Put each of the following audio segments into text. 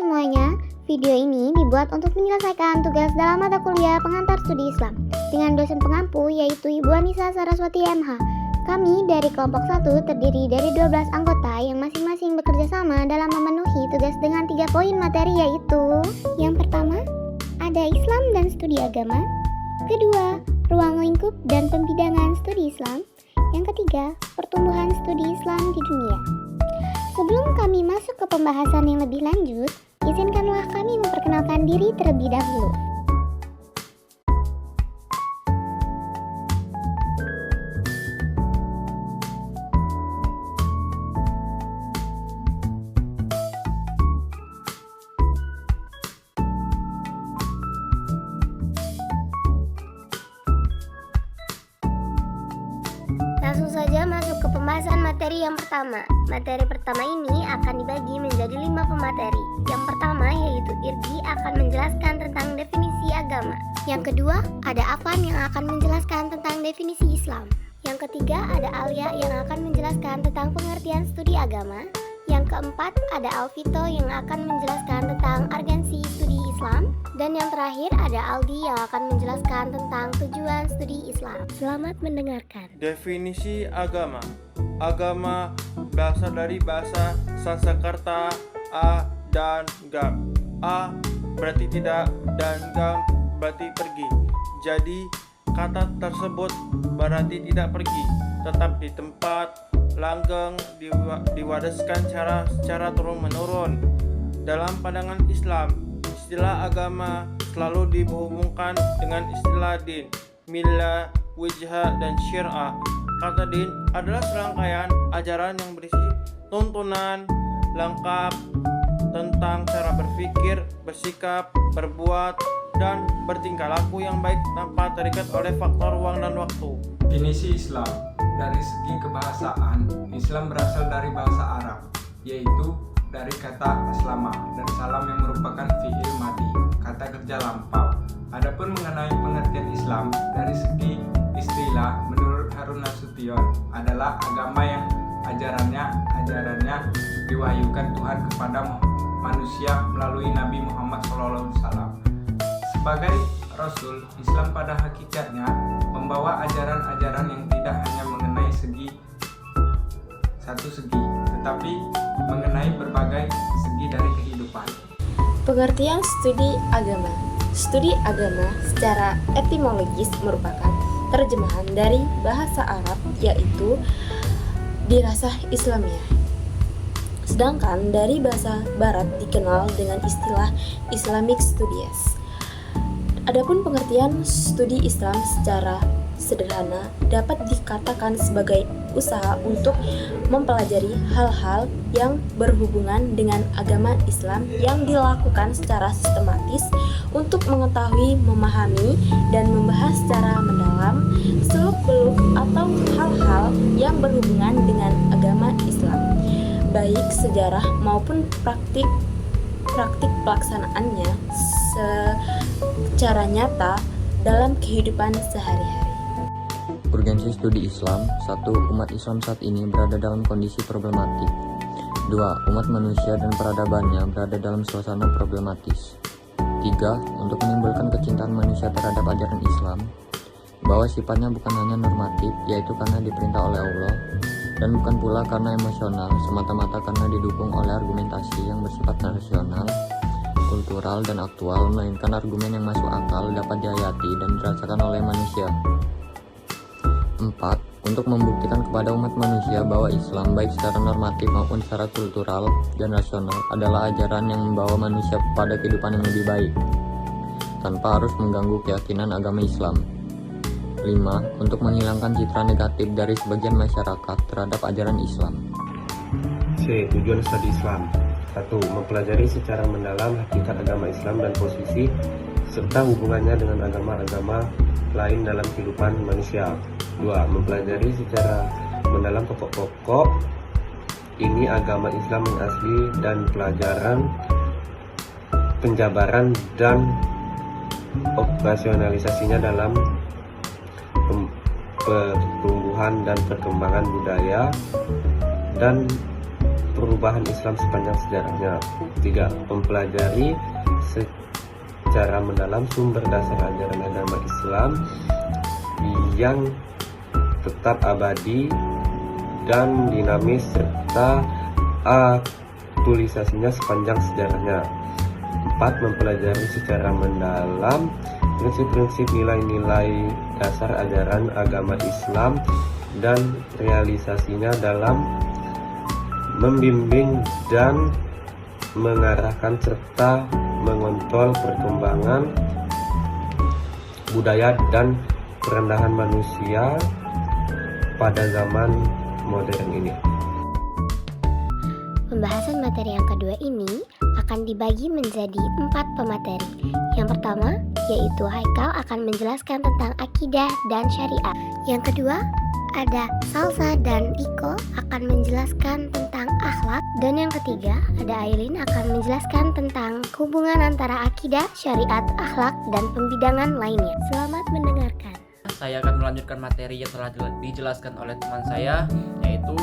semuanya, video ini dibuat untuk menyelesaikan tugas dalam mata kuliah pengantar studi Islam dengan dosen pengampu yaitu Ibu Anissa Saraswati MH. Kami dari kelompok 1 terdiri dari 12 anggota yang masing-masing bekerja sama dalam memenuhi tugas dengan 3 poin materi yaitu: yang pertama, ada Islam dan studi agama. Kedua, ruang lingkup dan pembidangan studi Islam. Yang ketiga, pertumbuhan studi Islam di dunia. Sebelum kami masuk ke pembahasan yang lebih lanjut, izinkanlah kami memperkenalkan diri terlebih dahulu. Langsung saja masuk ke pembahasan materi yang pertama. Materi pertama ini akan dibagi menjadi 5 pemateri. Yang pertama yaitu Irgi akan menjelaskan tentang definisi agama. Yang kedua ada Afan yang akan menjelaskan tentang definisi Islam. Yang ketiga ada Alia yang akan menjelaskan tentang pengertian studi agama. Yang keempat ada Alvito yang akan menjelaskan tentang urgensi studi Islam. Dan yang terakhir ada Aldi yang akan menjelaskan tentang tujuan studi Islam. Selamat mendengarkan. Definisi agama. Agama berasal dari bahasa Sanskerta a dan gam. A berarti tidak dan gam berarti pergi. Jadi kata tersebut berarti tidak pergi, tetap di tempat, langgeng, diwariskan secara turun-menurun. Dalam pandangan Islam, istilah agama selalu dihubungkan dengan istilah din, millah, wijhah, dan syir'ah. Kata din adalah serangkaian ajaran yang berisi tuntunan lengkap tentang cara berpikir, bersikap, berbuat, dan bertingkah laku yang baik tanpa terikat oleh faktor ruang dan waktu. Definisi Islam. Dari segi kebahasaan, Islam berasal dari bahasa Arab, yaitu dari kata aslama dan salam yang merupakan fi'il madi, kata kerja lampau. Adapun mengenai pengertian Islam dari segi istilah, menurut Harun Nasution adalah agama yang ajarannya diwahyukan Tuhan kepada manusia melalui Nabi Muhammad SAW. Sebagai Rasul, Islam pada hakikatnya membawa ajaran-ajaran yang tidak hanya mengenai satu segi, tetapi mengenai berbagai segi dari kehidupan. Pengertian studi agama. Studi agama secara etimologis merupakan terjemahan dari bahasa Arab yaitu dirasah Islamiyah. Sedangkan dari bahasa Barat dikenal dengan istilah Islamic Studies. Adapun pengertian studi Islam secara sederhana dapat dikatakan sebagai usaha untuk mempelajari hal-hal yang berhubungan dengan agama Islam yang dilakukan secara sistematis untuk mengetahui, memahami, dan membahas secara mendalam seluk-beluk atau hal-hal yang berhubungan dengan agama Islam, baik sejarah maupun praktik pelaksanaannya secara nyata dalam kehidupan sehari-hari. Urgensi studi Islam. 1. Umat Islam saat ini berada dalam kondisi problematik. 2. Umat manusia dan peradabannya berada dalam suasana problematis. 3. Untuk menimbulkan kecintaan manusia terhadap ajaran Islam, bahwa sifatnya bukan hanya normatif, yaitu karena diperintah oleh Allah, dan bukan pula karena emosional, semata-mata karena didukung oleh argumentasi yang bersifat rasional, kultural, dan aktual, melainkan argumen yang masuk akal, dapat dihayati dan dirasakan oleh manusia. 4. Untuk membuktikan kepada umat manusia bahwa Islam baik secara normatif maupun secara kultural dan rasional adalah ajaran yang membawa manusia pada kehidupan yang lebih baik, tanpa harus mengganggu keyakinan agama Islam. 5. Untuk menghilangkan citra negatif dari sebagian masyarakat terhadap ajaran Islam. C. Tujuan studi Islam. 1. Mempelajari secara mendalam hakikat agama Islam dan posisi serta hubungannya dengan agama-agama lain dalam kehidupan manusia. 2. Mempelajari secara mendalam pokok-pokok ini agama Islam yang asli dan pelajaran, penjabaran, dan operasionalisasinya dalam pertumbuhan dan perkembangan budaya dan perubahan Islam sepanjang sejarahnya. 3. Mempelajari secara mendalam sumber dasar ajaran agama Islam yang tetap abadi dan dinamis serta aktualisasinya sepanjang sejarahnya. 4. Mempelajari secara mendalam prinsip-prinsip nilai-nilai dasar ajaran agama Islam dan realisasinya dalam membimbing dan mengarahkan serta mengontrol perkembangan budaya dan kerendahan manusia pada zaman modern ini. Pembahasan materi yang kedua ini akan dibagi menjadi 4 pemateri. Yang pertama, yaitu Haikal akan menjelaskan tentang akidah dan syariat. Yang kedua, ada Salsa dan Iko akan menjelaskan tentang akhlak. Dan yang ketiga, ada Aileen akan menjelaskan tentang hubungan antara akidah, syariat, akhlak, dan pembidangan lainnya. Selamat mendengarkan. Saya akan melanjutkan materi yang telah dijelaskan oleh teman saya, yaitu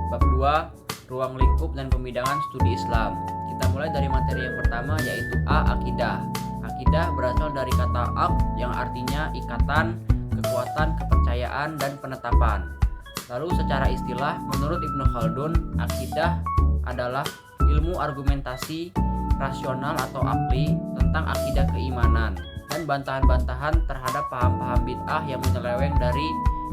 bab 2, ruang lingkup dan pembidangan studi Islam. Kita mulai dari materi yang pertama, yaitu A. Akidah. Akidah berasal dari kata aq yang artinya ikatan, kekuatan, kepercayaan, dan penetapan. Lalu secara istilah, menurut Ibnu Khaldun, akidah adalah ilmu argumentasi rasional atau akli tentang akidah keimanan dan bantahan-bantahan terhadap paham-paham bid'ah yang menyeleweng dari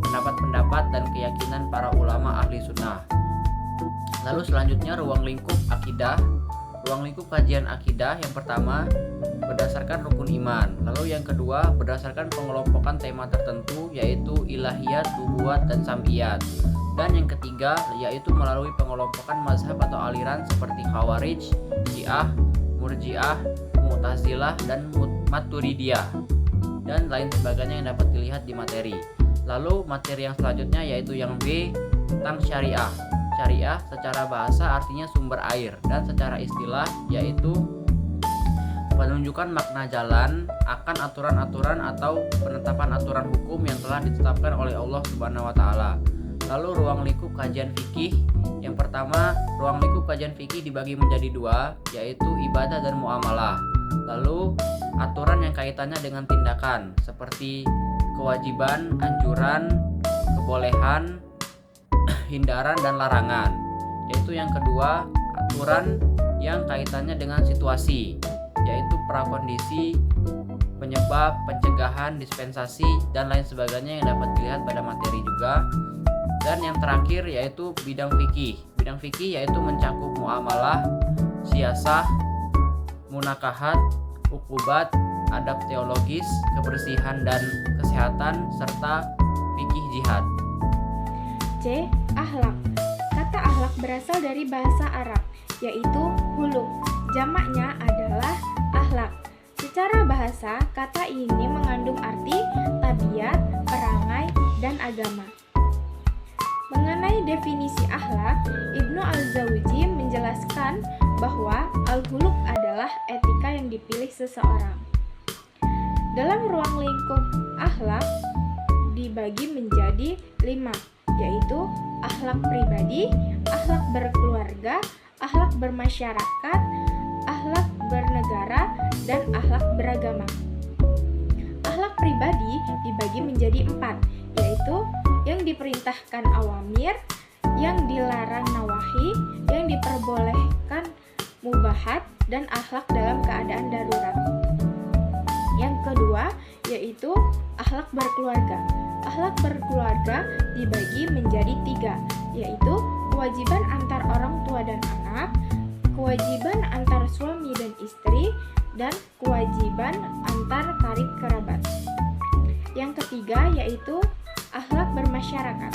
pendapat-pendapat dan keyakinan para ulama ahli sunnah. Lalu selanjutnya ruang lingkup akidah. Ruang lingkup kajian akidah yang pertama berdasarkan rukun iman, lalu yang kedua berdasarkan pengelompokan tema tertentu yaitu ilahiyat, nubuwat, dan sam'iyat, dan yang ketiga yaitu melalui pengelompokan mazhab atau aliran seperti Khawarij, Syiah, Murji'ah, Mu'tazilah, dan Maturidiyah, dan lain sebagainya yang dapat dilihat di materi. Lalu materi yang selanjutnya yaitu yang B tentang syariah. Syariah secara bahasa artinya sumber air, dan secara istilah yaitu penunjukan makna jalan akan aturan-aturan atau penetapan aturan hukum yang telah ditetapkan oleh Allah Subhanahu wa taala. Lalu ruang lingkup kajian fikih. Yang pertama, ruang lingkup kajian fikih dibagi menjadi 2, yaitu ibadah dan muamalah. Lalu aturan yang kaitannya dengan tindakan seperti kewajiban, anjuran, kebolehan, hindaran, dan larangan. Yaitu yang kedua, aturan yang kaitannya dengan situasi, yaitu prakondisi, penyebab, pencegahan, dispensasi, dan lain sebagainya yang dapat dilihat pada materi juga. Dan yang terakhir yaitu bidang fikih. Bidang fikih yaitu mencakup muamalah, siasah, munakahat, ukubat, adab teologis, kebersihan dan kesehatan, serta fikih jihad. C. Akhlak. Kata akhlak berasal dari bahasa Arab, yaitu huluk. Jamaknya adalah akhlak. Secara bahasa, kata ini mengandung arti tabiat, perangai, dan agama. Mengenai definisi akhlak, Ibnu Al-Jauzi menjelaskan bahwa al-huluk adalah etika yang dipilih seseorang. Dalam ruang lingkup akhlak dibagi menjadi 5, yaitu akhlak pribadi, akhlak berkeluarga, akhlak bermasyarakat, akhlak bernegara, dan akhlak beragama. Akhlak pribadi dibagi menjadi 4, yaitu yang diperintahkan awamir, yang dilarang nawahi, yang diperbolehkan mubahat, dan akhlak dalam keadaan darurat. Yang kedua yaitu akhlak berkeluarga. Akhlak berkeluarga dibagi menjadi 3, yaitu kewajiban antar orang tua dan anak, kewajiban antar suami dan istri, dan kewajiban antar karib kerabat. Yang ketiga yaitu akhlak bermasyarakat.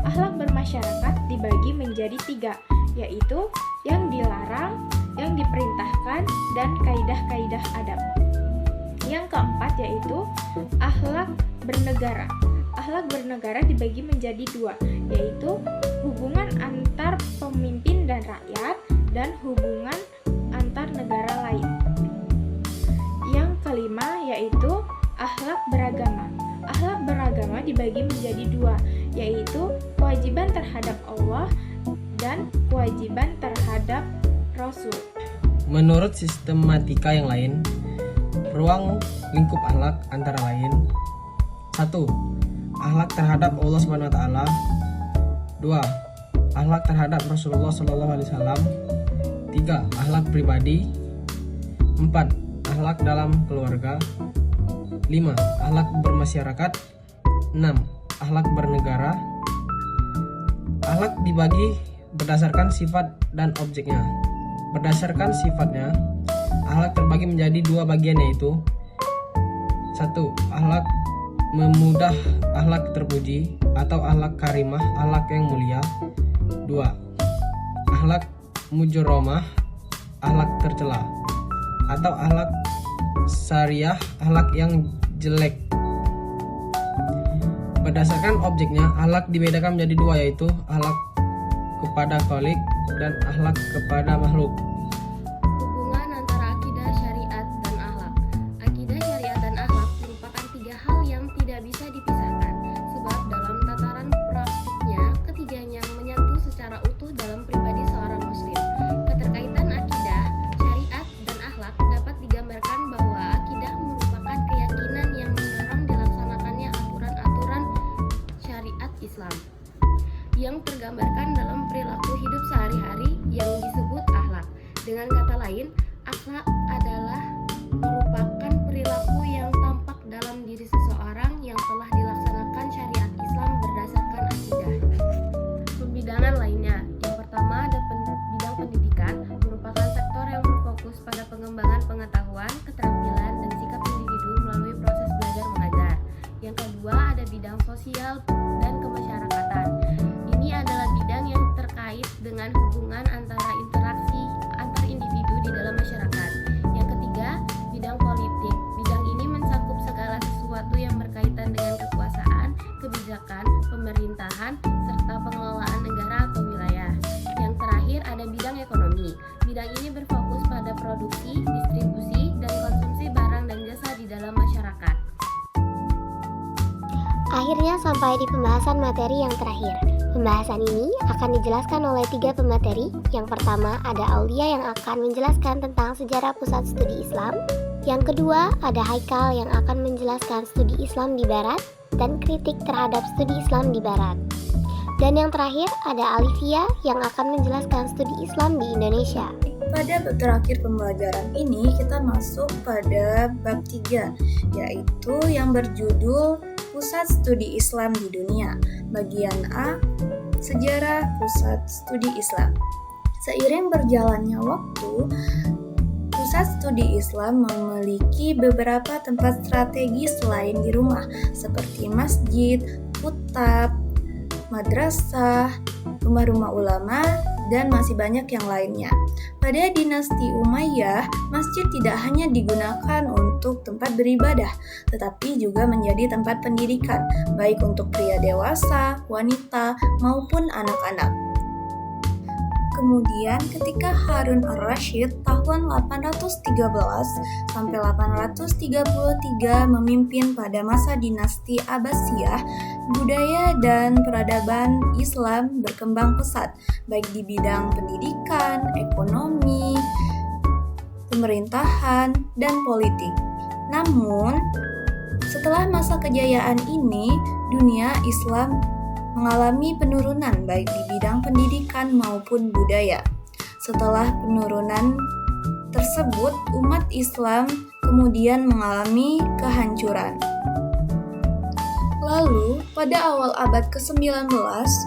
Akhlak bermasyarakat dibagi menjadi 3, yaitu yang dilarang, yang diperintahkan, dan kaidah-kaidah adab. Yang keempat yaitu akhlak bernegara. Akhlak bernegara dibagi menjadi 2, yaitu hubungan antar pemimpin dan rakyat, dan hubungan antar negara lain. Yang kelima yaitu akhlak beragama. Akhlak beragama dibagi menjadi 2, yaitu kewajiban terhadap Allah dan kewajiban kewajiban terhadap Rasul. Menurut sistematika yang lain, ruang lingkup akhlak antara lain: 1. Akhlak terhadap Allah SWT. 2. Akhlak terhadap Rasulullah SAW. 3. Akhlak pribadi. 4. Akhlak dalam keluarga. 5. Akhlak bermasyarakat. 6. Akhlak bernegara. Akhlak dibagi berdasarkan sifat dan objeknya. Berdasarkan sifatnya, akhlak terbagi menjadi dua bagian, yaitu 1. Akhlak memudah, akhlak terpuji atau akhlak karimah, akhlak yang mulia. 2. Akhlak mujuromah, akhlak tercela, atau akhlak syariah, akhlak yang jelek. Berdasarkan objeknya, akhlak dibedakan menjadi dua, yaitu akhlak kepada khalik dan akhlak kepada makhluk. Hubungan antara akidah, syariat, dan akhlak. Akidah, syariat, dan akhlak merupakan tiga hal yang tidak bisa dipisahkan, sebab dalam tataran praktiknya, ketiganya menyatu secara utuh dalam pribadi seorang muslim. Keterkaitan akidah, syariat, dan akhlak dapat digambarkan bahwa akidah merupakan keyakinan yang mendorong dilaksanakannya aturan-aturan syariat Islam yang tergambarkan dalam perilaku hidup sehari-hari yang disebut akhlak. Dengan kata lain, akhlak adalah merupakan perilaku yang tampak dalam diri seseorang yang telah dilaksanakan syariat Islam berdasarkan akidah. Pembidangan lainnya, yang pertama ada bidang pendidikan, merupakan sektor yang berfokus pada pengembangan pengetahuan, keterampilan, dan sikap individu melalui proses belajar mengajar. Yang kedua ada bidang sosial dan kemasyarakatan. Ini adalah bidang yang terkait dengan hubungan antara interaksi antar individu di dalam masyarakat. Yang ketiga, bidang politik. Bidang ini mencakup segala sesuatu yang berkaitan dengan kekuasaan, kebijakan, pemerintahan, serta pengelolaan negara atau wilayah. Yang terakhir ada bidang ekonomi. Bidang ini berfokus pada produksi, distribusi, dan konsumsi barang dan jasa di dalam masyarakat. Akhirnya sampai di pembahasan materi yang terakhir. Pembahasan ini akan dijelaskan oleh 3 pemateri. Yang pertama ada Aulia yang akan menjelaskan tentang sejarah pusat studi Islam. Yang kedua ada Haikal yang akan menjelaskan studi Islam di Barat dan kritik terhadap studi Islam di Barat. Dan yang terakhir ada Alivia yang akan menjelaskan studi Islam di Indonesia. Pada bab terakhir pembelajaran ini kita masuk pada bab 3, yaitu yang berjudul Pusat Studi Islam di Dunia. Bagian A, Sejarah Pusat Studi Islam. Seiring berjalannya waktu, Pusat Studi Islam memiliki beberapa tempat strategis lain di rumah, seperti masjid, kutab, madrasah, rumah-rumah ulama, dan masih banyak yang lainnya. Pada dinasti Umayyah, masjid tidak hanya digunakan untuk tempat beribadah, tetapi juga menjadi tempat pendidikan, baik untuk pria dewasa, wanita, maupun anak-anak. Kemudian ketika Harun ar-Rasyid tahun 813 sampai 833 memimpin pada masa dinasti Abbasiyah, budaya dan peradaban Islam berkembang pesat, baik di bidang pendidikan, ekonomi, pemerintahan, dan politik. Namun, setelah masa kejayaan ini, dunia Islam mengalami penurunan baik di bidang pendidikan maupun budaya. Setelah penurunan tersebut, umat Islam kemudian mengalami kehancuran. Lalu, pada awal abad ke-19,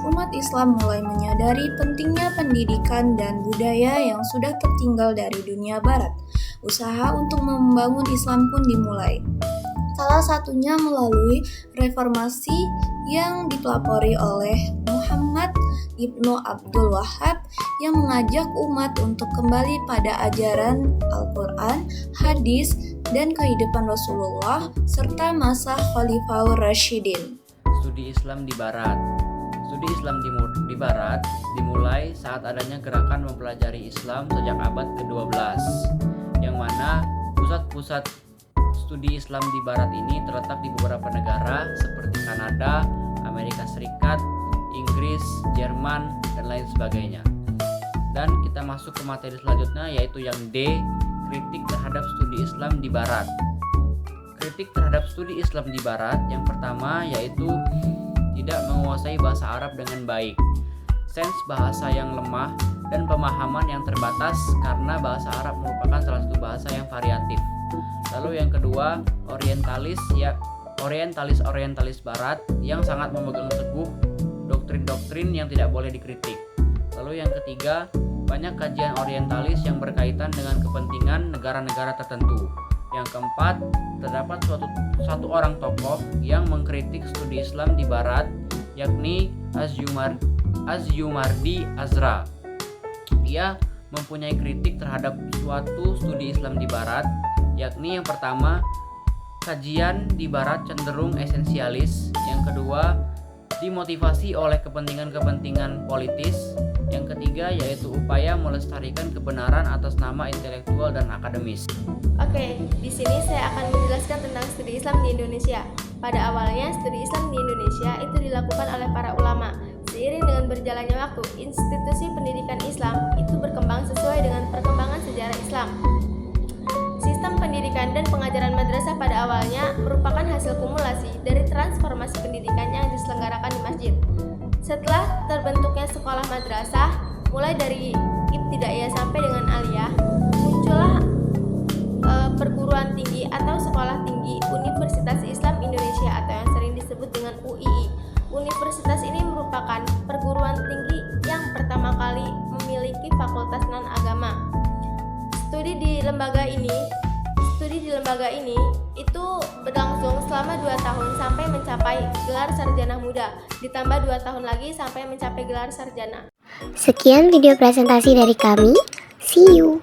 umat Islam mulai menyadari pentingnya pendidikan dan budaya yang sudah tertinggal dari dunia barat. Usaha untuk membangun Islam pun dimulai. Salah satunya melalui reformasi yang dipelopori oleh Muhammad Ibnu Abdul Wahhab yang mengajak umat untuk kembali pada ajaran Al-Quran, hadis, dan kehidupan Rasulullah serta masa Khalifah Rasyidin. Studi Islam di Barat. Studi Islam di Barat dimulai saat adanya gerakan mempelajari Islam sejak abad ke-12, yang mana pusat-pusat studi Islam di Barat ini terletak di beberapa negara seperti Kanada, Amerika Serikat, Inggris, Jerman, dan lain sebagainya. Dan kita masuk ke materi selanjutnya, yaitu yang D, kritik terhadap studi Islam di Barat. Kritik terhadap studi Islam di Barat yang pertama yaitu tidak menguasai bahasa Arab dengan baik, sens bahasa yang lemah, dan pemahaman yang terbatas karena bahasa Arab merupakan salah satu bahasa yang variatif. Lalu yang kedua, orientalis Barat yang sangat memegang teguh doktrin-doktrin yang tidak boleh dikritik. Lalu yang ketiga, banyak kajian orientalis yang berkaitan dengan kepentingan negara-negara tertentu. Yang keempat, terdapat satu orang tokoh yang mengkritik studi Islam di Barat, yakni Az-Zumardi Azra. Ia mempunyai kritik terhadap suatu studi Islam di Barat, yakni yang pertama, kajian di Barat cenderung esensialis. Yang kedua, dimotivasi oleh kepentingan-kepentingan politis. Yang ketiga yaitu upaya melestarikan kebenaran atas nama intelektual dan akademis. Oke, di sini saya akan menjelaskan tentang studi Islam di Indonesia. Pada awalnya, studi Islam di Indonesia itu dilakukan oleh para ulama. Seiring dengan berjalannya waktu, institusi pendidikan Islam itu berkembang sesuai dengan perkembangan sejarah Islam. Sistem pendidikan dan pengajaran madrasah pada awalnya merupakan hasil kumulasi dari transformasi pendidikan yang diselenggarakan di masjid. Setelah terbentuknya sekolah madrasah, mulai dari ibtidaiyah sampai dengan aliyah, muncullah perguruan tinggi atau sekolah tinggi Universitas Islam Indonesia atau yang sering disebut dengan UII. Universitas ini merupakan perguruan tinggi yang pertama kali memiliki fakultas non-agama. Studi di lembaga ini itu berlangsung selama 2 tahun sampai mencapai gelar sarjana muda, ditambah 2 tahun lagi sampai mencapai gelar sarjana. Sekian video presentasi dari kami. See you.